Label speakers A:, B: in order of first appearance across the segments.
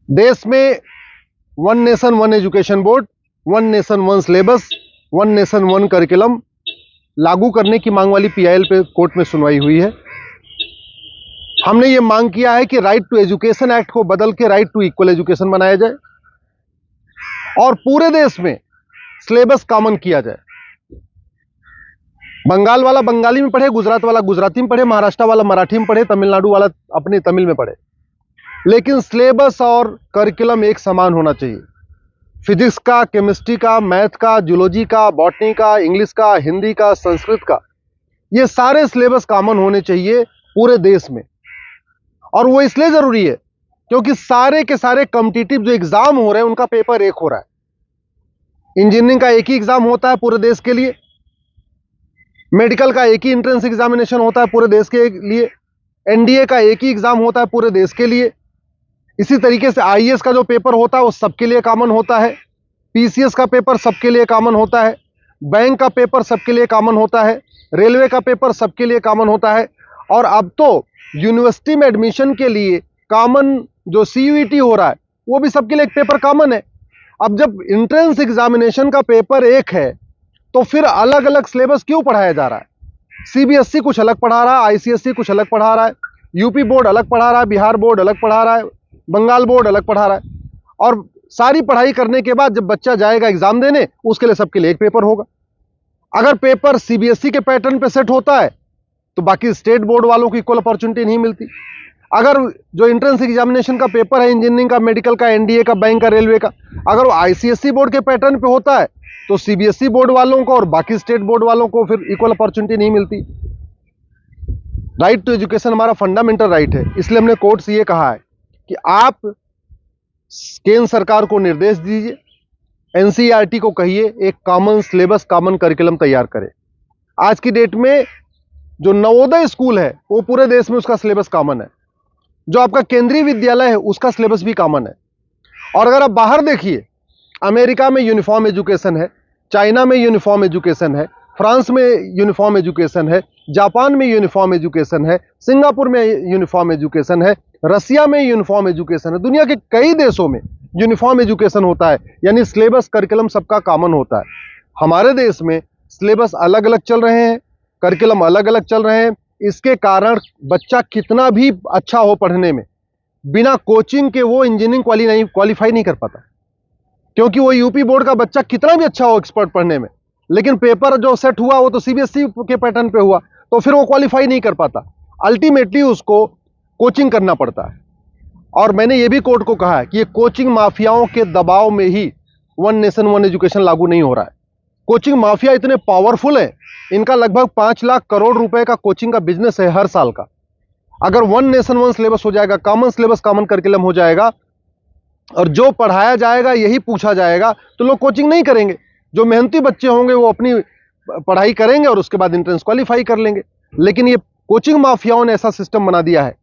A: देश में one nation one education board, one nation one syllabus, one nation one curriculum लागू करने की मांग वाली पीआईएल पे कोर्ट में सुनवाई हुई है। हमने ये मांग किया है कि राइट टू एजुकेशन एक्ट को बदल के राइट टू इक्वल एजुकेशन बनाया जाए और पूरे देश में सिलेबस कॉमन किया जाए। बंगाल वाला बंगाली में पढ़े, गुजरात वाला गुजराती में पढ़े, महाराष्ट्र वाला मराठी में पढ़े, तमिलनाडु वाला अपने तमिल में पढ़े, लेकिन सिलेबस और करिकुलम एक समान होना चाहिए। फिजिक्स का, केमिस्ट्री का, मैथ का, जूलॉजी का, बॉटनी का, इंग्लिश का, हिंदी का, संस्कृत का, ये सारे सिलेबस कॉमन होने चाहिए पूरे देश में। और वो इसलिए जरूरी है क्योंकि सारे के सारे कॉम्पिटिटिव जो एग्जाम हो रहे हैं उनका पेपर एक हो रहा है। इंजीनियरिंग का एक ही एग्जाम होता है पूरे देश के लिए, मेडिकल का एक ही एंट्रेंस एग्जामिनेशन होता है पूरे देश के लिए, एनडीए का एक ही एग्जाम होता है पूरे देश के लिए। इसी तरीके से आईएएस का जो पेपर होता है वो सबके लिए कॉमन होता है, पीसीएस का पेपर सबके लिए कॉमन होता है, बैंक का पेपर सबके लिए कॉमन होता है, रेलवे का पेपर सबके लिए कॉमन होता है। और अब तो यूनिवर्सिटी में एडमिशन के लिए कॉमन जो सीयूईटी हो रहा है वो भी सबके लिए एक पेपर कॉमन है। अब जब एंट्रेंस एग्जामिनेशन का पेपर एक है तो फिर अलग अलग सिलेबस क्यों पढ़ाया जा रहा है? सीबीएसई कुछ अलग पढ़ा रहा है, आईसीएसई कुछ अलग पढ़ा रहा है, यूपी बोर्ड अलग पढ़ा रहा है, बिहार बोर्ड अलग पढ़ा रहा है, बंगाल बोर्ड अलग पढ़ा रहा है। और सारी पढ़ाई करने के बाद जब बच्चा जाएगा एग्जाम देने, उसके लिए सबके लिए एक पेपर होगा। अगर पेपर सीबीएसई के पैटर्न पे सेट होता है तो बाकी स्टेट बोर्ड वालों को इक्वल अपॉर्चुनिटी नहीं मिलती। अगर जो एंट्रेंस एग्जामिनेशन का पेपर है इंजीनियरिंग का, मेडिकल का, एनडीए का, बैंक का, रेलवे का, अगर वो आईसीएसई बोर्ड के पैटर्न पे होता है तो सीबीएसई बोर्ड वालों को और बाकी स्टेट बोर्ड वालों को फिर इक्वल अपॉर्चुनिटी नहीं मिलती। राइट टू एजुकेशन हमारा फंडामेंटल राइट है, इसलिए हमने कोर्ट से ये कहा है कि आप केंद्र सरकार को निर्देश दीजिए, एनसीईआरटी को कहिए एक कॉमन सिलेबस, कॉमन करिकुलम तैयार करे। आज की डेट में जो नवोदय स्कूल है वो पूरे देश में उसका सिलेबस कॉमन है, जो आपका केंद्रीय विद्यालय है उसका सिलेबस भी कॉमन है। और अगर आप बाहर देखिए, अमेरिका में यूनिफॉर्म एजुकेशन है, चाइना में यूनिफॉर्म एजुकेशन है, फ्रांस में यूनिफॉर्म एजुकेशन है, जापान में यूनिफॉर्म एजुकेशन है, सिंगापुर में यूनिफॉर्म एजुकेशन है, रसिया में यूनिफॉर्म एजुकेशन है, दुनिया के कई देशों में यूनिफॉर्म एजुकेशन होता है, यानी सिलेबस करिकुलम सबका कॉमन होता है। हमारे देश में सिलेबस अलग अलग चल रहे हैं, करिकुलम अलग अलग चल रहे हैं। इसके कारण बच्चा कितना भी अच्छा हो पढ़ने में, बिना कोचिंग के वो इंजीनियरिंग क्वालिफाई नहीं कर पाता, क्योंकि वो यूपी बोर्ड का बच्चा कितना भी अच्छा हो एक्सपर्ट पढ़ने में, लेकिन पेपर जो सेट हुआ वो तो सीबीएसई के पैटर्न पे हुआ, तो फिर वो क्वालिफाई नहीं कर पाता। अल्टीमेटली उसको कोचिंग करना पड़ता है। और मैंने ये भी कोर्ट को कहा है कि ये कोचिंग माफियाओं के दबाव में ही वन नेशन वन एजुकेशन लागू नहीं हो रहा है। कोचिंग माफिया इतने पावरफुल है, इनका लगभग 5 लाख करोड़ रुपए का कोचिंग का बिजनेस है हर साल का। अगर वन नेशन वन सिलेबस हो जाएगा, कॉमन सिलेबस, कॉमन करिकुलम हो जाएगा और जो पढ़ाया जाएगा यही पूछा जाएगा, तो लोग कोचिंग नहीं करेंगे। जो मेहनती बच्चे होंगे वो अपनी पढ़ाई करेंगे और उसके बाद एंट्रेंस क्वालिफाई कर लेंगे। लेकिन ये कोचिंग माफियाओं ने ऐसा सिस्टम बना दिया है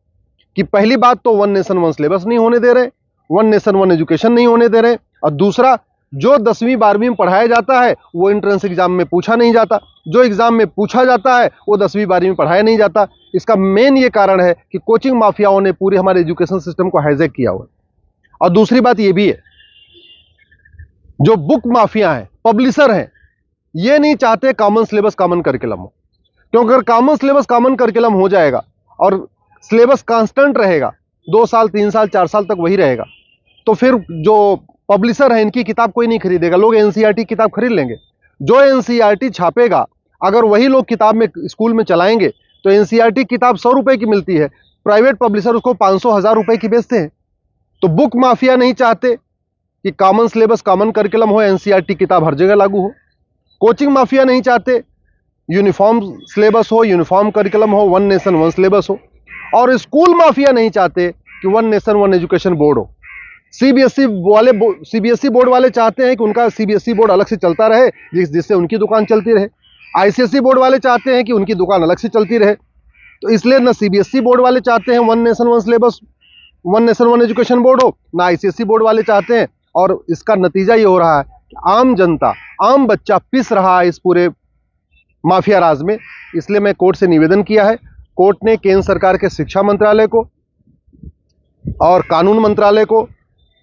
A: कि पहली बात तो वन नेशन वन सिलेबस नहीं होने दे रहे, वन नेशन वन एजुकेशन नहीं होने दे रहे, और दूसरा जो 10वीं 12वीं में पढ़ाया जाता है वो एंट्रेंस एग्जाम में पूछा नहीं जाता, जो एग्जाम में पूछा जाता है वो 10वीं 12वीं में पढ़ाया नहीं जाता। इसका मेन ये कारण है कि कोचिंग माफियाओं ने पूरे हमारे एजुकेशन सिस्टम को हाईजैक किया हुआ है। और दूसरी बात ये भी है, जो बुक माफिया हैं, पब्लिशर हैं, ये नहीं चाहते कॉमन सिलेबस कॉमन करिकुलम हो, क्योंकि अगर कॉमन सिलेबस कॉमन करिकुलम हो जाएगा और सिलेबस कांस्टेंट रहेगा, 2 साल 3 साल 4 साल तक वही रहेगा, तो फिर जो पब्लिशर है इनकी किताब कोई नहीं खरीदेगा, लोग एनसीईआरटी किताब खरीद लेंगे। जो एनसीईआरटी छापेगा अगर वही लोग किताब में स्कूल में चलाएंगे तो एनसीईआरटी किताब 100 रुपए की मिलती है, प्राइवेट पब्लिशर उसको 500-1000 रुपए की बेचते हैं। तो बुक माफिया नहीं चाहते कि कॉमन सिलेबस कॉमन करिकुलम हो, एनसीईआरटी किताब हर जगह लागू हो। कोचिंग माफिया नहीं चाहते यूनिफॉर्म सिलेबस हो, यूनिफॉर्म करिकुलम हो, वन नेशन वन सिलेबस हो। और स्कूल माफिया नहीं चाहते कि one nation one education board हो। सीबीएसई बोर्ड वाले चाहते हैं कि उनका सीबीएसई बोर्ड अलग से चलता रहे, जिससे उनकी दुकान चलती रहे। आईसीएसई बोर्ड वाले चाहते हैं कि उनकी दुकान अलग से चलती रहे। तो इसलिए ना सीबीएसई बोर्ड वाले चाहते हैं one nation one syllabus, one nation one education board हो, ना आईसीएसई बोर्ड वाले चाहते हैं। और इसका नतीजा ये हो रहा है कि आम जनता, आम बच्चा पिस रहा है इस पूरे माफिया राज में। इसलिए मैं कोर्ट से निवेदन किया है। कोर्ट ने केंद्र सरकार के शिक्षा मंत्रालय को और कानून मंत्रालय को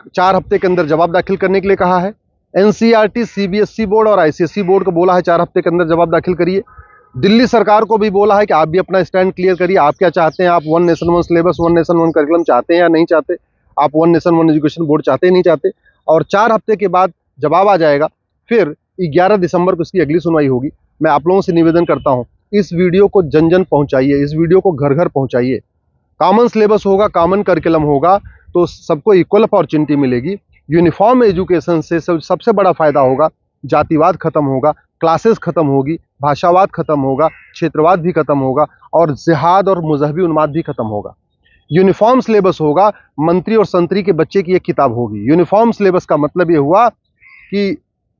A: 4 हफ्ते के अंदर जवाब दाखिल करने के लिए कहा है। एनसीईआरटी, सीबीएसई बोर्ड और आईसीएसई बोर्ड को बोला है 4 हफ्ते के अंदर जवाब दाखिल करिए। दिल्ली सरकार को भी बोला है कि आप भी अपना स्टैंड क्लियर करिए, आप क्या चाहते हैं, आप one nation one syllabus, one nation one curriculum चाहते हैं या नहीं चाहते, आप one nation one education board चाहते हैं नहीं चाहते। और 4 हफ्ते के बाद जवाब आ जाएगा, फिर 11 दिसंबर को इसकी अगली सुनवाई होगी। मैं आप लोगों से निवेदन करता हूं, इस वीडियो को जन जन पहुंचाइए, इस वीडियो को घर घर पहुंचाइए। कॉमन सिलेबस होगा, कॉमन करिकुलम होगा तो सबको इक्वल अपॉर्चुनिटी मिलेगी। यूनिफॉर्म एजुकेशन से सबसे बड़ा फायदा होगा, जातिवाद खत्म होगा, क्लासेस खत्म होगी, भाषावाद खत्म होगा, क्षेत्रवाद भी खत्म होगा और जिहाद और मजहबी उन्माद भी खत्म होगा। यूनिफॉर्म सिलेबस होगा, मंत्री और संतरी के बच्चे की एक किताब होगी। यूनिफॉर्म सिलेबस का मतलब ये हुआ कि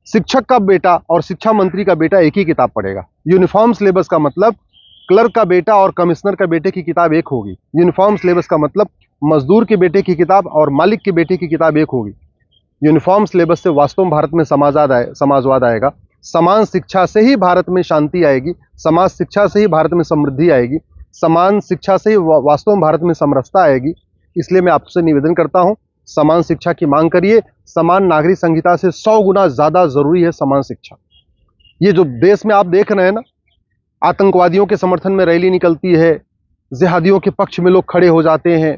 A: शिक्षक का बेटा और शिक्षा मंत्री का बेटा एक ही किताब पढ़ेगा। यूनिफॉर्म सिलेबस का मतलब क्लर्क का बेटा और कमिश्नर का बेटे की किताब एक होगी। यूनिफॉर्म सिलेबस का मतलब मजदूर के बेटे की किताब और मालिक के बेटे की किताब एक होगी। यूनिफॉर्म सिलेबस से वास्तव में भारत में समाजवाद आएगा। समान शिक्षा से ही भारत में शांति आएगी, समाज शिक्षा से ही भारत में समृद्धि आएगी, समान शिक्षा से ही वास्तव में भारत में समरसता आएगी। इसलिए मैं आपसे निवेदन करता हूं, समान शिक्षा की मांग करिए। समान नागरिक संहिता से 100 गुना ज्यादा जरूरी है समान शिक्षा। ये जो देश में आप देख रहे हैं ना, आतंकवादियों के समर्थन में रैली निकलती है, जिहादियों के पक्ष में लोग खड़े हो जाते हैं,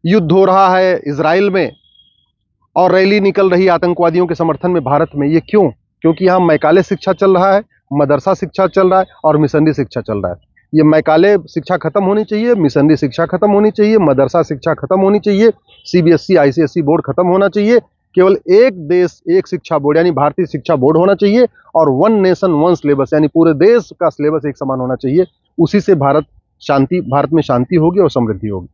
A: युद्ध हो रहा है इजराइल में और रैली निकल रही आतंकवादियों के समर्थन में भारत में। ये क्यों? क्योंकि यहाँ मैकाले शिक्षा चल रहा है, मदरसा शिक्षा चल रहा है और मिशनरी शिक्षा चल रहा है। ये मैकाले शिक्षा खत्म होनी चाहिए, मिशनरी शिक्षा खत्म होनी चाहिए, मदरसा शिक्षा खत्म होनी चाहिए, सीबीएसई आईसीएसई बोर्ड खत्म होना चाहिए। केवल एक देश एक शिक्षा बोर्ड यानी भारतीय शिक्षा बोर्ड होना चाहिए और वन नेशन वन सिलेबस यानी पूरे देश का सिलेबस एक समान होना चाहिए। उसी से भारत में शांति होगी और समृद्धि होगी।